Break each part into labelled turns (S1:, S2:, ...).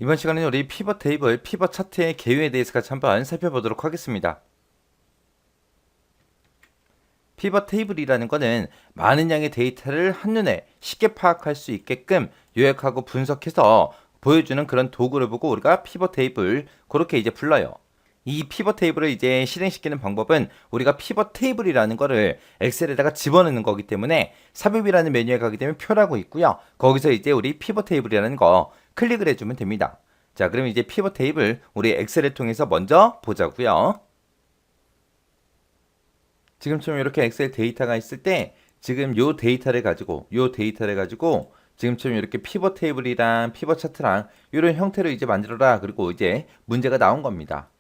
S1: 이번 시간에는 우리 피벗 테이블, 피벗 차트의 개요에 대해서 같이 한번 살펴보도록 하겠습니다. 피벗 테이블이라는 거는 많은 양의 데이터를 한눈에 쉽게 파악할 수 있게끔 요약하고 분석해서 보여주는 그런 도구를 보고 우리가 피벗 테이블 그렇게 이제 불러요. 이 피벗 테이블을 이제 실행시키는 방법은 우리가 피벗 테이블이라는 거를 엑셀에다가 집어넣는 거기 때문에 삽입이라는 메뉴에 가게 되면 표라고 있고요. 거기서 이제 우리 피벗 테이블이라는 거 클릭을 해주면 됩니다. 자, 그럼 이제 피벗 테이블 우리 엑셀을 통해서 먼저 보자고요. 지금처럼 이렇게 엑셀 데이터가 있을 때 지금 요 데이터를 가지고 지금처럼 이렇게 피벗 테이블이랑 피벗 차트랑 이런 형태로 이제 만들어라. 그리고 이제 문제가 나온 겁니다.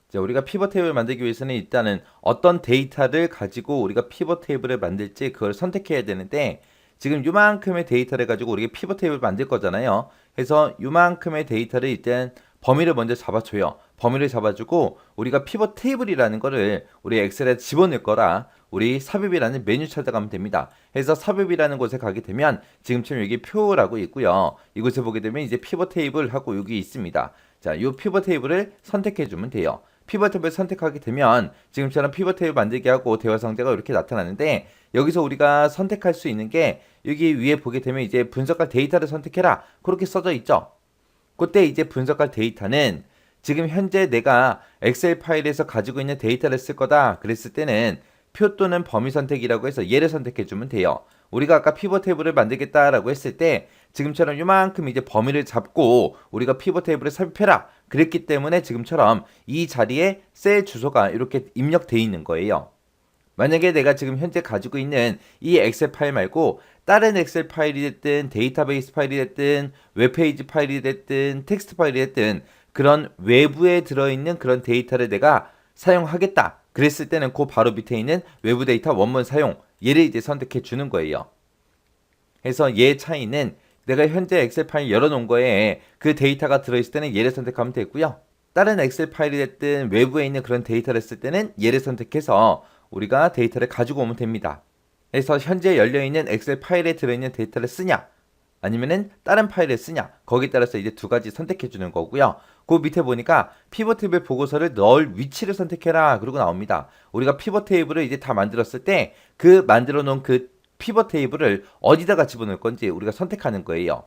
S1: 자, 우리가 피벗 테이블을 만들기 위해서는 일단은 어떤 데이터를 가지고 우리가 피벗 테이블을 만들지 그걸 선택해야 되는데 지금 요만큼의 데이터를 가지고 우리가 피벗 테이블을 만들 거잖아요. 그래서 요만큼의 데이터를 일단 범위를 먼저 잡아줘요. 범위를 잡아주고 우리가 피벗 테이블이라는 거를 우리 엑셀에 집어넣을 거라 우리 삽입이라는 메뉴 찾아가면 됩니다. 그래서 삽입이라는 곳에 가게 되면 지금처럼 여기 표라고 있고요. 이곳에 보게 되면 이제 피벗 테이블 하고 여기 있습니다. 자, 이 피벗 테이블을 선택해 주면 돼요. 피벗 탭을 선택하게 되면 지금처럼 피벗 탭을 만들게 하고 대화 상자가 이렇게 나타나는데 여기서 우리가 선택할 수 있는 게 여기 위에 보게 되면 이제 분석할 데이터를 선택해라 그렇게 써져 있죠. 그때 이제 분석할 데이터는 지금 현재 내가 엑셀 파일에서 가지고 있는 데이터를 쓸 거다 그랬을 때는 표 또는 범위 선택이라고 해서 얘를 선택해 주면 돼요. 우리가 아까 피벗 테이블을 만들겠다라고 했을 때 지금처럼 이만큼 이제 범위를 잡고 우리가 피벗 테이블을 삽입해라 그랬기 때문에 지금처럼 이 자리에 셀 주소가 이렇게 입력돼 있는 거예요. 만약에 내가 지금 현재 가지고 있는 이 엑셀 파일 말고 다른 엑셀 파일이 됐든 데이터베이스 파일이 됐든 웹페이지 파일이 됐든 텍스트 파일이 됐든 그런 외부에 들어있는 그런 데이터를 내가 사용하겠다 그랬을 때는 그 바로 밑에 있는 외부 데이터 원문 사용 얘를 이제 선택해 주는 거예요. 그래서 얘 차이는 내가 현재 엑셀 파일 열어놓은 거에 그 데이터가 들어있을 때는 얘를 선택하면 되고요. 다른 엑셀 파일이 됐든 외부에 있는 그런 데이터를 쓸 때는 얘를 선택해서 우리가 데이터를 가지고 오면 됩니다. 그래서 현재 열려있는 엑셀 파일에 들어있는 데이터를 쓰냐 아니면은 다른 파일을 쓰냐 거기에 따라서 이제 두 가지 선택해 주는 거고요. 그 밑에 보니까 피벗 테이블 보고서를 넣을 위치를 선택해라 그러고 나옵니다. 우리가 피벗 테이블을 이제 다 만들었을 때 그 만들어 놓은 그 피벗 테이블을 어디다가 집어넣을 건지 우리가 선택하는 거예요.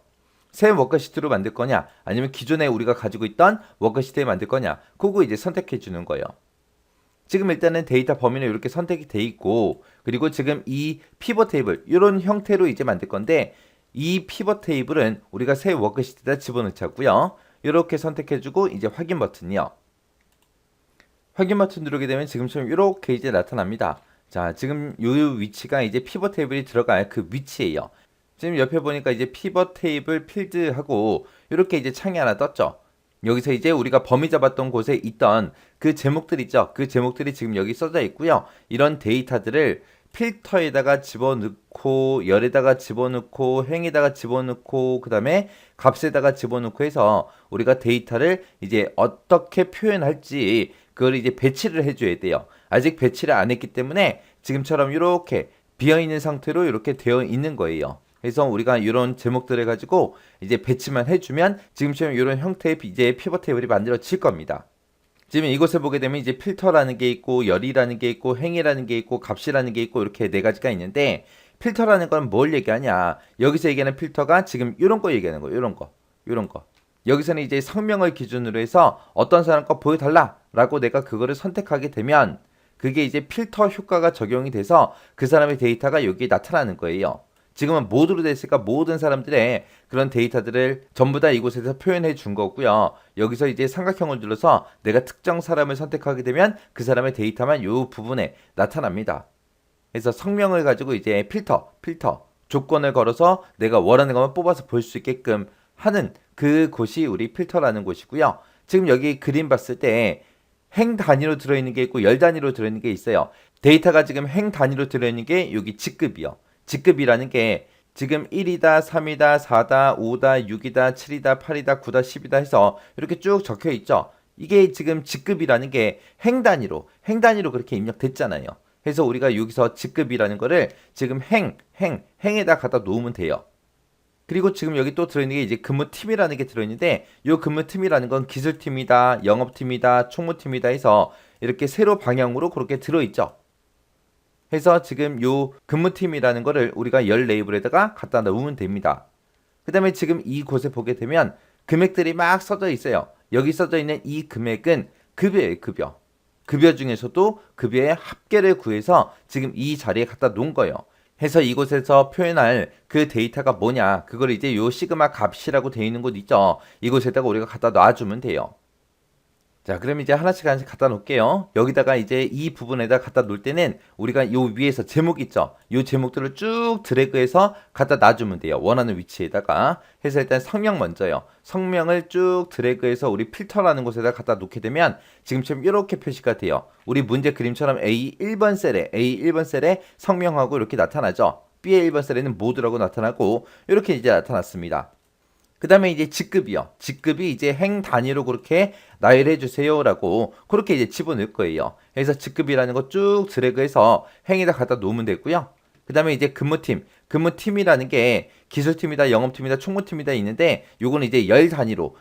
S1: 새 워크시트로 만들 거냐 아니면 기존에 우리가 가지고 있던 워크시트에 만들 거냐 그거 이제 선택해 주는 거예요. 지금 일단은 데이터 범위는 이렇게 선택이 돼 있고 그리고 지금 이 피벗 테이블 이런 형태로 이제 만들 건데 이 피벗 테이블은 우리가 새 워크시트에다 집어넣자고요. 이렇게 선택해주고 이제 확인 버튼이요. 확인 버튼 누르게 되면 지금처럼 이렇게 이제 나타납니다. 자, 지금 요 위치가 이제 피벗 테이블이 들어갈 그 위치예요. 지금 옆에 보니까 이제 피벗 테이블 필드하고 이렇게 이제 창이 하나 떴죠. 여기서 이제 우리가 범위 잡았던 곳에 있던 그 제목들 있죠. 그 제목들이 지금 여기 써져 있고요. 이런 데이터들을 필터에다가 집어넣고 열에다가 집어넣고 행에다가 집어넣고 그 다음에 값에다가 집어넣고 해서 우리가 데이터를 이제 어떻게 표현할지 그걸 이제 배치를 해줘야 돼요. 아직 배치를 안 했기 때문에 지금처럼 이렇게 비어있는 상태로 이렇게 되어 있는 거예요. 그래서 우리가 이런 제목들을 가지고 이제 배치만 해주면 지금처럼 이런 형태의 이제 피벗 테이블이 만들어질 겁니다. 지금 이곳에 보게 되면 이제 필터라는 게 있고 열이라는 게 있고 행이라는 게 있고 값이라는 게 있고 이렇게 네 가지가 있는데 필터라는 건 뭘 얘기하냐 여기서 얘기하는 필터가 지금 이런 거 얘기하는 거예요. 이런 거 여기서는 이제 성명을 기준으로 해서 어떤 사람 거 보여달라 라고 내가 그거를 선택하게 되면 그게 이제 필터 효과가 적용이 돼서 그 사람의 데이터가 여기에 나타나는 거예요. 지금은 모드로 됐으니까 모든 사람들의 그런 데이터들을 전부 다 이곳에서 표현해 준 거고요. 여기서 이제 삼각형을 눌러서 내가 특정 사람을 선택하게 되면 그 사람의 데이터만 이 부분에 나타납니다. 그래서 성명을 가지고 이제 필터 조건을 걸어서 내가 원하는 것만 뽑아서 볼 수 있게끔 하는 그곳이 우리 필터라는 곳이고요. 지금 여기 그림 봤을 때 행 단위로 들어있는 게 있고 열 단위로 들어있는 게 있어요. 데이터가 지금 행 단위로 들어있는 게 여기 직급이요. 직급이라는 게 지금 1이다, 3이다, 4다, 5다, 6이다, 7이다, 8이다, 9다, 10이다 해서 이렇게 쭉 적혀 있죠. 이게 지금 직급이라는 게 행 단위로 그렇게 입력됐잖아요. 그래서 우리가 여기서 직급이라는 거를 지금 행에다 갖다 놓으면 돼요. 그리고 지금 여기 또 들어있는 게 이제 근무팀이라는 게 들어있는데 이 근무팀이라는 건 기술팀이다, 영업팀이다, 총무팀이다 해서 이렇게 세로 방향으로 그렇게 들어있죠. 해서 지금 요 근무팀이라는 거를 우리가 열 레이블에다가 갖다 놓으면 됩니다. 그 다음에 지금 이곳에 보게 되면 금액들이 막 써져 있어요. 여기 써져 있는 이 금액은 급여예요, 급여. 급여 중에서도 급여의 합계를 구해서 지금 이 자리에 갖다 놓은 거예요. 해서 이곳에서 표현할 그 데이터가 뭐냐, 그걸 이제 요 시그마 값이라고 되어 있는 곳 있죠. 이곳에다가 우리가 갖다 놔주면 돼요. 자, 그럼 이제 하나씩 하나씩 갖다 놓을게요. 여기다가 이제 이 부분에다 갖다 놓을 때는 우리가 요 위에서 제목 있죠. 요 제목들을 쭉 드래그해서 갖다 놔주면 돼요. 원하는 위치에다가. 해서 일단 성명 먼저요. 성명을 쭉 드래그해서 우리 필터라는 곳에다 갖다 놓게 되면 지금처럼 이렇게 표시가 돼요. 우리 문제 그림처럼 A1번 셀에 성명하고 이렇게 나타나죠. B의 1번 셀에는 모두라고 나타나고 이렇게 이제 나타났습니다. 그 다음에 이제 직급이요. 직급이 이제 행 단위로 그렇게 나열해 주세요라고 그렇게 이제 집어넣을 거예요. 그래서 직급이라는 거 쭉 드래그해서 행에다 갖다 놓으면 되고요. 그 다음에 이제 근무팀이라는 게 기술팀이다, 영업팀이다, 총무팀이다 있는데 요거는 이제 열 단위로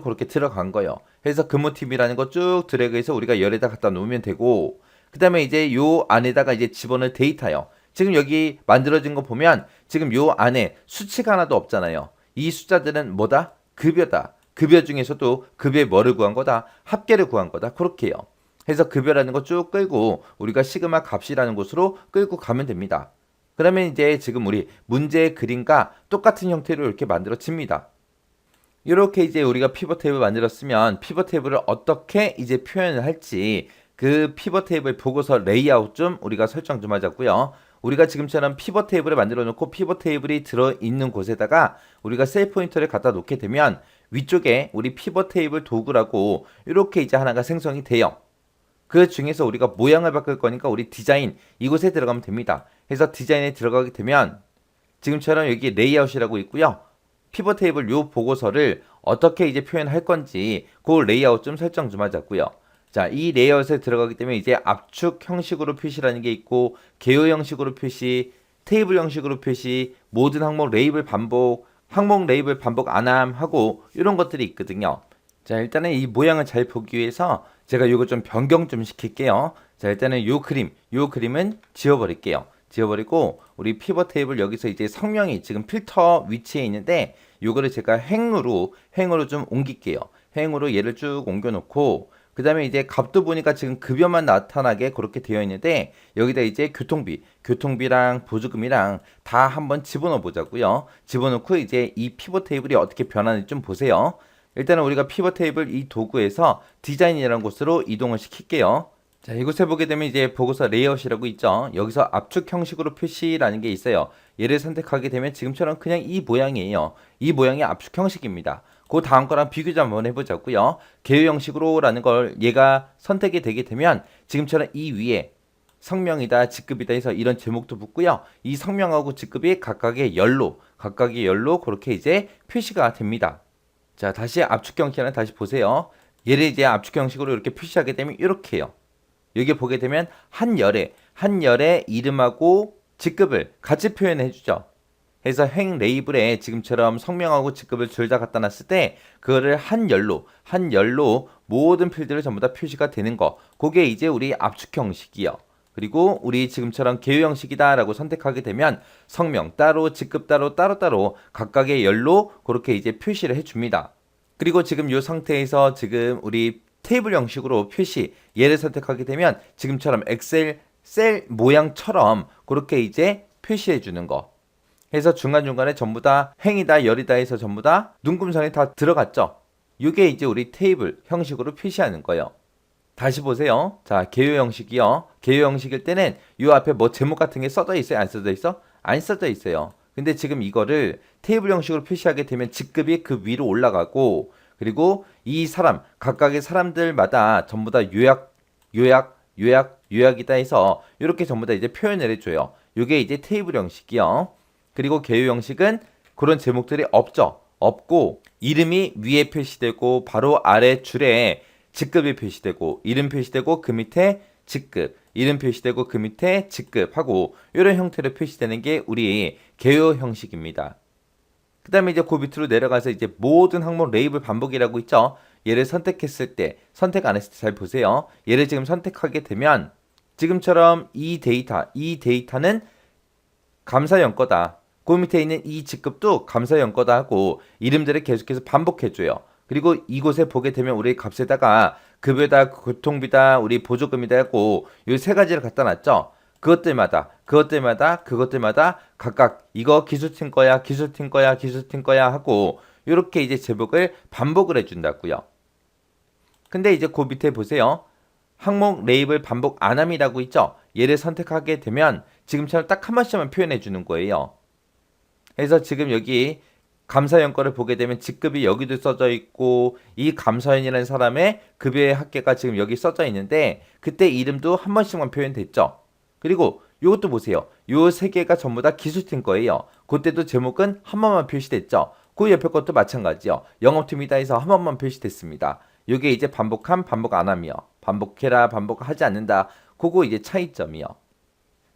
S1: 그렇게 들어간 거예요. 그래서 근무팀이라는 거 쭉 드래그해서 우리가 열에다 갖다 놓으면 되고, 그 다음에 이제 요 안에다가 이제 집어넣을 데이터요. 지금 여기 만들어진 거 보면 지금 요 안에 수치가 하나도 없잖아요. 이 숫자들은 뭐다? 급여다. 급여 중에서도 급여에 뭐를 구한 거다? 합계를 구한 거다. 그렇게요. 해서 급여라는 거 쭉 끌고 우리가 시그마 값이라는 곳으로 끌고 가면 됩니다. 그러면 이제 지금 우리 문제의 그림과 똑같은 형태로 이렇게 만들어집니다. 이렇게 이제 우리가 피벗 테이블 만들었으면 피벗 테이블을 어떻게 이제 표현을 할지 그 피벗 테이블 보고서 레이아웃 좀 우리가 설정 좀 하자고요. 우리가 지금처럼 피벗 테이블을 만들어 놓고 피벗 테이블이 들어있는 곳에다가 우리가 셀 포인터를 갖다 놓게 되면 위쪽에 우리 피벗 테이블 도구라고 이렇게 이제 하나가 생성이 돼요. 그 중에서 우리가 모양을 바꿀 거니까 우리 디자인 이곳에 들어가면 됩니다. 그래서 디자인에 들어가게 되면 지금처럼 여기 레이아웃이라고 있고요. 피벗 테이블 요 보고서를 어떻게 이제 표현할 건지 그 레이아웃 좀 설정 좀 하자고요. 자, 이 레이아웃에 들어가기 때문에 이제 압축 형식으로 표시라는 게 있고 개요 형식으로 표시, 테이블 형식으로 표시, 모든 항목 레이블 반복, 항목 레이블 반복 안함 하고 이런 것들이 있거든요. 자, 일단은 이 모양을 잘 보기 위해서 제가 이거 좀 변경 좀 시킬게요. 자, 일단은 요 그림은 지워버릴게요. 지워버리고 우리 피벗 테이블 여기서 이제 성명이 지금 필터 위치에 있는데 요거를 제가 행으로 좀 옮길게요. 행으로 얘를 쭉 옮겨놓고 그 다음에 이제 값도 보니까 지금 급여만 나타나게 그렇게 되어 있는데 여기다 이제 교통비랑 보조금이랑 다 한번 집어넣어 보자고요. 집어넣고 이제 이 피벗 테이블이 어떻게 변하는지 좀 보세요. 일단은 우리가 피벗 테이블 이 도구에서 디자인이라는 곳으로 이동을 시킬게요. 자, 이곳에 보게 되면 이제 보고서 레이아웃이라고 있죠. 여기서 압축 형식으로 표시라는 게 있어요. 얘를 선택하게 되면 지금처럼 그냥 이 모양이에요. 이 모양이 압축 형식입니다. 그 다음 거랑 비교 좀 한번 해보자고요. 개요 형식으로라는 걸 얘가 선택이 되게 되면 지금처럼 이 위에 성명이다, 직급이다 해서 이런 제목도 붙고요. 이 성명하고 직급이 각각의 열로 그렇게 이제 표시가 됩니다. 자, 다시 압축 형식을 다시 보세요. 얘를 이제 압축 형식으로 이렇게 표시하게 되면 이렇게요. 여기 보게 되면 한 열의 이름하고 직급을 같이 표현해 주죠. 해서 행 레이블에 지금처럼 성명하고 직급을 둘 다 갖다 놨을 때 그거를 한 열로 모든 필드를 전부 다 표시가 되는 거. 그게 이제 우리 압축 형식이요. 그리고 우리 지금처럼 개요 형식이다라고 선택하게 되면 성명 따로, 직급 따로 각각의 열로 그렇게 이제 표시를 해줍니다. 그리고 지금 이 상태에서 지금 우리 테이블 형식으로 표시 얘를 선택하게 되면 지금처럼 엑셀 셀 모양처럼 그렇게 이제 표시해 주는 거. 해서 중간중간에 전부 다 행이다 열이다 해서 전부 다 눈금선이 다 들어갔죠. 이게 이제 우리 테이블 형식으로 표시하는 거예요. 다시 보세요. 자, 개요 형식이요. 개요 형식일 때는 이 앞에 뭐 제목 같은 게 써져 있어요? 안 써져 있어? 안 써져 있어요. 근데 지금 이거를 테이블 형식으로 표시하게 되면 직급이 그 위로 올라가고 그리고 이 각각의 사람들마다 전부 다 요약이다 해서 이렇게 전부 다 이제 표현을 해줘요. 이게 이제 테이블 형식이요. 그리고 개요 형식은 그런 제목들이 없고 이름이 위에 표시되고 바로 아래 줄에 직급이 표시되고 이름 표시되고 그 밑에 직급 이름 표시되고 그 밑에 직급 하고 이런 형태로 표시되는 게 우리 개요 형식입니다. 그 다음에 이제 그 밑으로 내려가서 이제 모든 항목 레이블 반복이라고 있죠. 얘를 선택했을 때, 선택 안 했을 때 잘 보세요. 얘를 지금 선택하게 되면 지금처럼 이 데이터는 감사형 거다. 그 밑에 있는 이 직급도 감사형 거다 하고 이름들을 계속해서 반복해줘요. 그리고 이곳에 보게 되면 우리 값에다가 급여다, 교통비다, 우리 보조금이다 하고 이 세 가지를 갖다 놨죠. 그것들마다 각각 이거 기술팀 거야, 기술팀 거야, 기술팀 거야 하고 이렇게 이제 제목을 반복을 해준다고요. 근데 이제 그 밑에 보세요. 항목 레이블 반복 안함이라고 있죠. 얘를 선택하게 되면 지금처럼 딱 한 번씩만 표현해 주는 거예요. 그래서 지금 여기 감사연 거를 보게 되면 직급이 여기도 써져 있고 이 감사연이라는 사람의 급여의 합계가 지금 여기 써져 있는데 그때 이름도 한 번씩만 표현됐죠. 그리고 이것도 보세요. 요 세 개가 전부 다 기술팀 거예요. 그때도 제목은 한 번만 표시됐죠. 그 옆에 것도 마찬가지요. 영업팀이다 해서 한 번만 표시됐습니다. 이게 이제 반복함, 반복 안함이요. 반복해라, 반복하지 않는다. 그거 이제 차이점이요.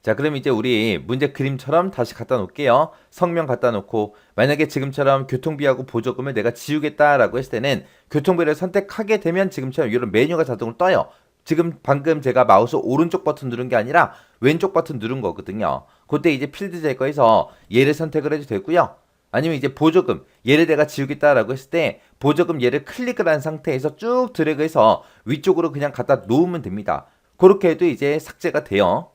S1: 자, 그럼 이제 우리 문제 그림처럼 다시 갖다 놓을게요. 성명 갖다 놓고 만약에 지금처럼 교통비하고 보조금을 내가 지우겠다라고 했을 때는 교통비를 선택하게 되면 지금처럼 이런 메뉴가 자동으로 떠요. 지금 방금 제가 마우스 오른쪽 버튼 누른 게 아니라 왼쪽 버튼 누른 거거든요. 그때 이제 필드 제거해서 얘를 선택을 해도 되고요. 아니면 이제 보조금 얘를 내가 지우겠다라고 했을 때 보조금 얘를 클릭을 한 상태에서 쭉 드래그해서 위쪽으로 그냥 갖다 놓으면 됩니다. 그렇게 해도 이제 삭제가 돼요.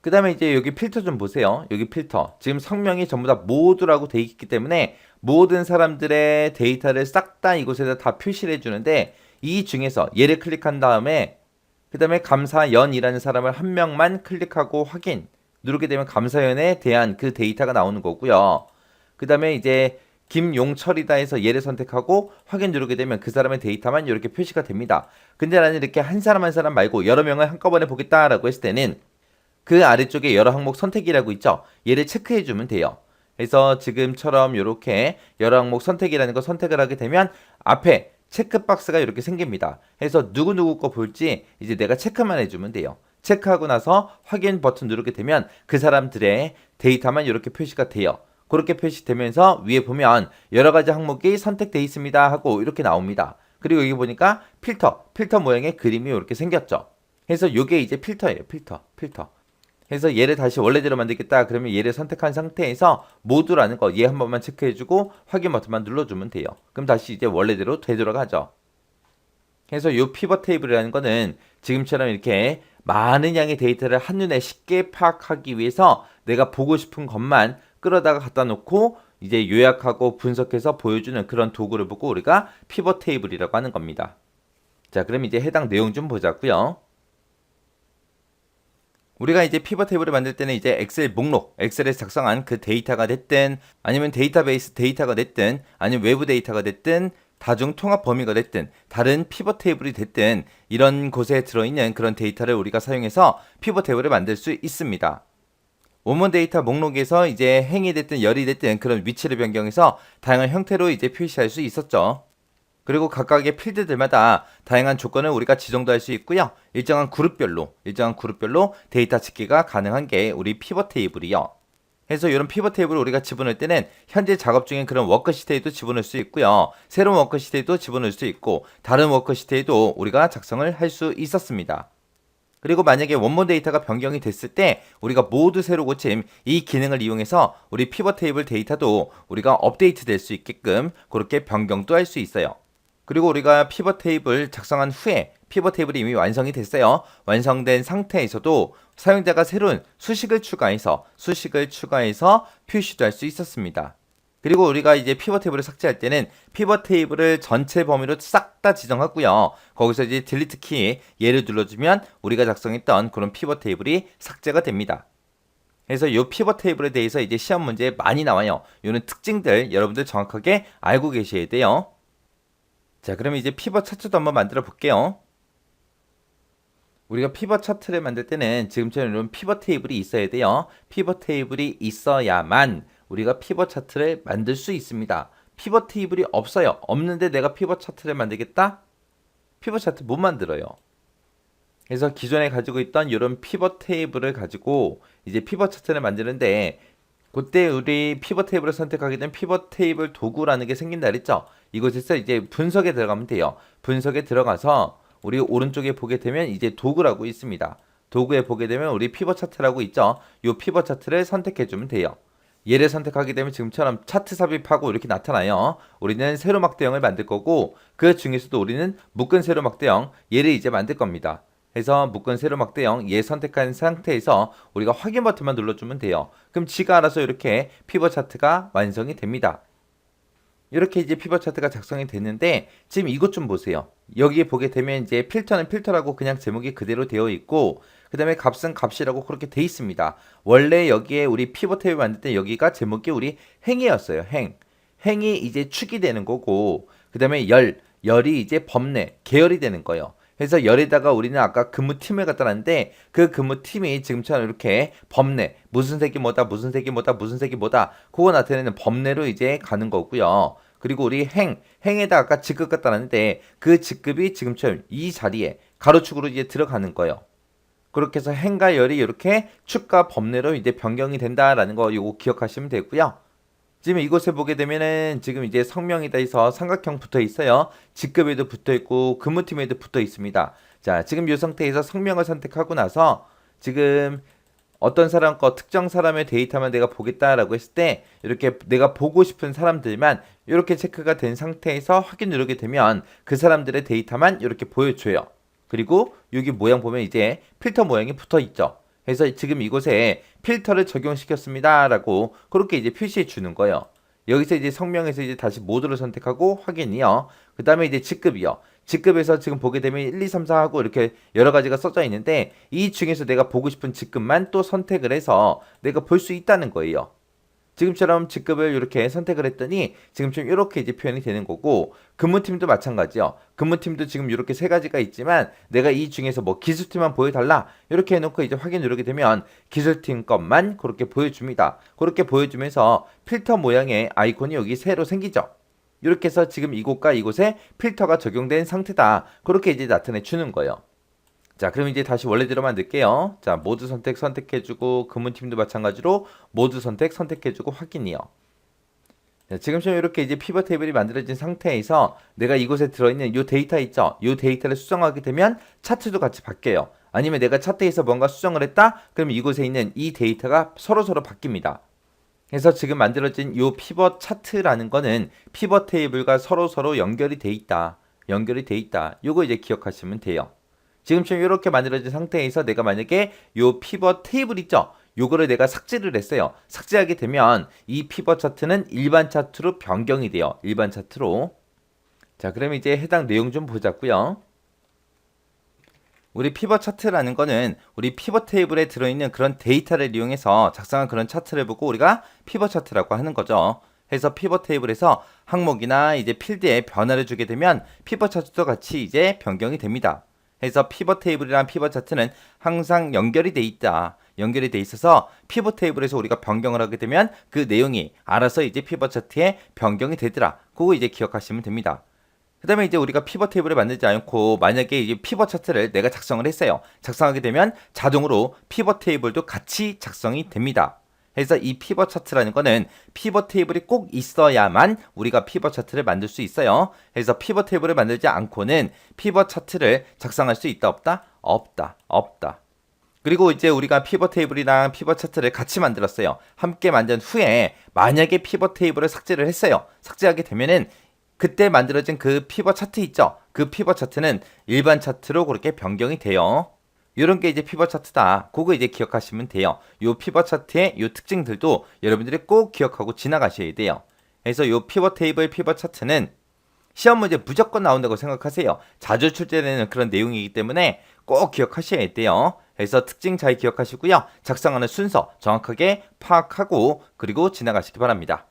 S1: 그 다음에 이제 여기 필터 좀 보세요. 여기 필터. 지금 성명이 전부 다 모두라고 돼 있기 때문에 모든 사람들의 데이터를 싹 다 이곳에다 다 표시를 해주는데 이 중에서 얘를 클릭한 다음에 그 다음에 감사연이라는 사람을 한 명만 클릭하고 확인 누르게 되면 감사연에 대한 그 데이터가 나오는 거고요. 그 다음에 이제 김용철이다 해서 얘를 선택하고 확인 누르게 되면 그 사람의 데이터만 이렇게 표시가 됩니다. 근데 나는 이렇게 한 사람 한 사람 말고 여러 명을 한꺼번에 보겠다라고 했을 때는 그 아래쪽에 여러 항목 선택이라고 있죠. 얘를 체크해 주면 돼요. 그래서 지금처럼 이렇게 여러 항목 선택이라는 거 선택을 하게 되면 앞에 체크박스가 이렇게 생깁니다. 그래서 누구누구 거 볼지 이제 내가 체크만 해주면 돼요. 체크하고 나서 확인 버튼 누르게 되면 그 사람들의 데이터만 이렇게 표시가 돼요. 그렇게 표시되면서 위에 보면 여러 가지 항목이 선택되어 있습니다 하고 이렇게 나옵니다. 그리고 여기 보니까 필터 모양의 그림이 이렇게 생겼죠. 그래서 이게 이제 필터예요. 필터. 그래서 얘를 다시 원래대로 만들겠다 그러면 얘를 선택한 상태에서 모두라는 거 얘 한 번만 체크해주고 확인 버튼만 눌러주면 돼요. 그럼 다시 이제 원래대로 되돌아가죠. 그래서 이 피벗 테이블이라는 거는 지금처럼 이렇게 많은 양의 데이터를 한눈에 쉽게 파악하기 위해서 내가 보고 싶은 것만 끌어다가 갖다 놓고 이제 요약하고 분석해서 보여주는 그런 도구를 보고 우리가 피벗 테이블이라고 하는 겁니다. 자, 그럼 이제 해당 내용 좀 보자고요. 우리가 이제 피벗 테이블을 만들 때는 이제 엑셀 목록, 엑셀에서 작성한 그 데이터가 됐든 아니면 데이터베이스 데이터가 됐든 아니면 외부 데이터가 됐든 다중 통합 범위가 됐든 다른 피벗 테이블이 됐든 이런 곳에 들어있는 그런 데이터를 우리가 사용해서 피벗 테이블을 만들 수 있습니다. 원본 데이터 목록에서 이제 행이 됐든 열이 됐든 그런 위치를 변경해서 다양한 형태로 이제 표시할 수 있었죠. 그리고 각각의 필드들마다 다양한 조건을 우리가 지정도 할 수 있고요. 일정한 그룹별로 데이터 집계가 가능한 게 우리 피벗 테이블이요. 그래서 이런 피벗 테이블을 우리가 집어넣을 때는 현재 작업 중인 그런 워크시트에도 집어넣을 수 있고요. 새로운 워크시트에도 집어넣을 수 있고 다른 워크시트에도 우리가 작성을 할 수 있었습니다. 그리고 만약에 원본 데이터가 변경이 됐을 때 우리가 모두 새로 고침 이 기능을 이용해서 우리 피벗 테이블 데이터도 우리가 업데이트 될 수 있게끔 그렇게 변경도 할 수 있어요. 그리고 우리가 피벗 테이블 작성한 후에 피벗 테이블이 이미 완성이 됐어요. 완성된 상태에서도 사용자가 새로운 수식을 추가해서 표시도 할 수 있었습니다. 그리고 우리가 이제 피벗 테이블을 삭제할 때는 피벗 테이블을 전체 범위로 싹 다 지정하고요. 거기서 이제 딜리트 키 얘를 눌러주면 우리가 작성했던 그런 피벗 테이블이 삭제가 됩니다. 그래서 이 피벗 테이블에 대해서 이제 시험 문제에 많이 나와요. 이런 특징들 여러분들 정확하게 알고 계셔야 돼요. 자, 그럼 이제 피벗 차트도 한번 만들어 볼게요. 우리가 피벗 차트를 만들 때는 지금처럼 이런 피벗 테이블이 있어야 돼요. 피벗 테이블이 있어야만 우리가 피벗 차트를 만들 수 있습니다. 피벗 테이블이 없어요. 없는데 내가 피벗 차트를 만들겠다? 피벗 차트 못 만들어요. 그래서 기존에 가지고 있던 이런 피벗 테이블을 가지고 이제 피벗 차트를 만드는데 그때 우리 피벗 테이블을 선택하게 되면 피벗 테이블 도구라는 게 생긴다 그랬죠. 이곳에서 이제 분석에 들어가면 돼요. 분석에 들어가서 우리 오른쪽에 보게 되면 이제 도구라고 있습니다. 도구에 보게 되면 우리 피벗 차트라고 있죠. 이 피벗 차트를 선택해 주면 돼요. 얘를 선택하게 되면 지금처럼 차트 삽입하고 이렇게 나타나요. 우리는 세로막대형을 만들 거고 그 중에서도 우리는 묶은 세로막대형 얘를 이제 만들 겁니다. 해서 묶은 세로막대형 얘 선택한 상태에서 우리가 확인 버튼만 눌러주면 돼요. 그럼 지가 알아서 이렇게 피벗 차트가 완성이 됩니다. 이렇게 이제 피벗 차트가 작성이 됐는데 지금 이것 좀 보세요. 여기에 보게 되면 이제 필터는 필터라고 그냥 제목이 그대로 되어 있고 그 다음에 값은 값이라고 그렇게 돼 있습니다. 원래 여기에 우리 피벗 테이블 만들 때 여기가 제목이 우리 행이었어요. 행이 이제 축이 되는 거고 그 다음에 열이 이제 법내 계열이 되는 거예요. 그래서 열에다가 우리는 아까 근무팀을 갖다 놨는데 그 근무팀이 지금처럼 이렇게 법내 무슨 색이 뭐다 무슨 색이 뭐다 무슨 색이 뭐다 그거 나타내는 법내로 이제 가는 거고요. 그리고 우리 행에다 아까 직급 갖다 놨는데 그 직급이 지금처럼 이 자리에 가로축으로 이제 들어가는 거예요. 그렇게 해서 행과 열이 이렇게 축과 법내로 이제 변경이 된다라는 거 요거 기억하시면 되고요. 지금 이곳에 보게 되면은 지금 이제 성명이다 해서 삼각형 붙어 있어요. 직급에도 붙어 있고 근무팀에도 붙어 있습니다. 자, 지금 이 상태에서 성명을 선택하고 나서 지금 어떤 사람 거 특정 사람의 데이터만 내가 보겠다라고 했을 때 이렇게 내가 보고 싶은 사람들만 이렇게 체크가 된 상태에서 확인 누르게 되면 그 사람들의 데이터만 이렇게 보여줘요. 그리고 여기 모양 보면 이제 필터 모양이 붙어 있죠. 그래서 지금 이곳에 필터를 적용시켰습니다 라고 그렇게 이제 표시해 주는 거예요. 여기서 이제 성명에서 이제 다시 모드를 선택하고 확인이요. 그 다음에 이제 직급이요. 직급에서 지금 보게 되면 1, 2, 3, 4 하고 이렇게 여러 가지가 써져 있는데 이 중에서 내가 보고 싶은 직급만 또 선택을 해서 내가 볼 수 있다는 거예요. 지금처럼 직급을 이렇게 선택을 했더니 지금처럼 이렇게 이제 표현이 되는 거고 근무팀도 마찬가지요. 근무팀도 지금 이렇게 세 가지가 있지만 내가 이 중에서 뭐 기술팀만 보여달라 이렇게 해놓고 이제 확인 누르게 되면 기술팀 것만 그렇게 보여줍니다. 그렇게 보여주면서 필터 모양의 아이콘이 여기 새로 생기죠. 이렇게 해서 지금 이곳과 이곳에 필터가 적용된 상태다. 그렇게 이제 나타내 주는 거예요. 자, 그럼 이제 다시 원래대로 만들게요. 자, 모두 선택해주고 근무팀도 마찬가지로 모두 선택해주고 확인이요. 자, 지금처럼 이렇게 이제 피벗 테이블이 만들어진 상태에서 내가 이곳에 들어있는 이 데이터 있죠? 이 데이터를 수정하게 되면 차트도 같이 바뀌어요. 아니면 내가 차트에서 뭔가 수정을 했다? 그럼 이곳에 있는 이 데이터가 서로서로 바뀝니다. 그래서 지금 만들어진 이 피벗 차트라는 거는 피벗 테이블과 서로서로 연결이 돼 있다. 요거 이제 기억하시면 돼요. 지금처럼 이렇게 만들어진 상태에서 내가 만약에 요 피벗 테이블 있죠? 요거를 내가 삭제를 했어요. 삭제하게 되면 이 피벗 차트는 일반 차트로 변경이 돼요. 일반 차트로. 자, 그럼 이제 해당 내용 좀 보자고요. 우리 피벗 차트라는 거는 우리 피벗 테이블에 들어있는 그런 데이터를 이용해서 작성한 그런 차트를 보고 우리가 피벗 차트라고 하는 거죠. 해서 피벗 테이블에서 항목이나 이제 필드에 변화를 주게 되면 피벗 차트도 같이 이제 변경이 됩니다. 해서 피벗 테이블이랑 피벗 차트는 항상 연결이 돼 있다. 연결이 돼 있어서 피벗 테이블에서 우리가 변경을 하게 되면 그 내용이 알아서 이제 피벗 차트에 변경이 되더라. 그거 이제 기억하시면 됩니다. 그 다음에 이제 우리가 피벗 테이블을 만들지 않고 만약에 이제 피벗 차트를 내가 작성을 했어요. 작성하게 되면 자동으로 피벗 테이블도 같이 작성이 됩니다. 그래서 이 피벗 차트라는 거는 피벗 테이블이 꼭 있어야만 우리가 피벗 차트를 만들 수 있어요. 그래서 피벗 테이블을 만들지 않고는 피벗 차트를 작성할 수 있다 없다? 없다. 그리고 이제 우리가 피벗 테이블이랑 피벗 차트를 같이 만들었어요. 함께 만든 후에 만약에 피벗 테이블을 삭제를 했어요. 삭제하게 되면은 그때 만들어진 그 피벗 차트 있죠? 그 피벗 차트는 일반 차트로 그렇게 변경이 돼요. 이런 게 이제 피벗 차트다. 그거 이제 기억하시면 돼요. 요 피벗 차트의 요 특징들도 여러분들이 꼭 기억하고 지나가셔야 돼요. 그래서 요 피벗 테이블 피벗 차트는 시험 문제 무조건 나온다고 생각하세요. 자주 출제되는 그런 내용이기 때문에 꼭 기억하셔야 돼요. 그래서 특징 잘 기억하시고요. 작성하는 순서 정확하게 파악하고 그리고 지나가시기 바랍니다.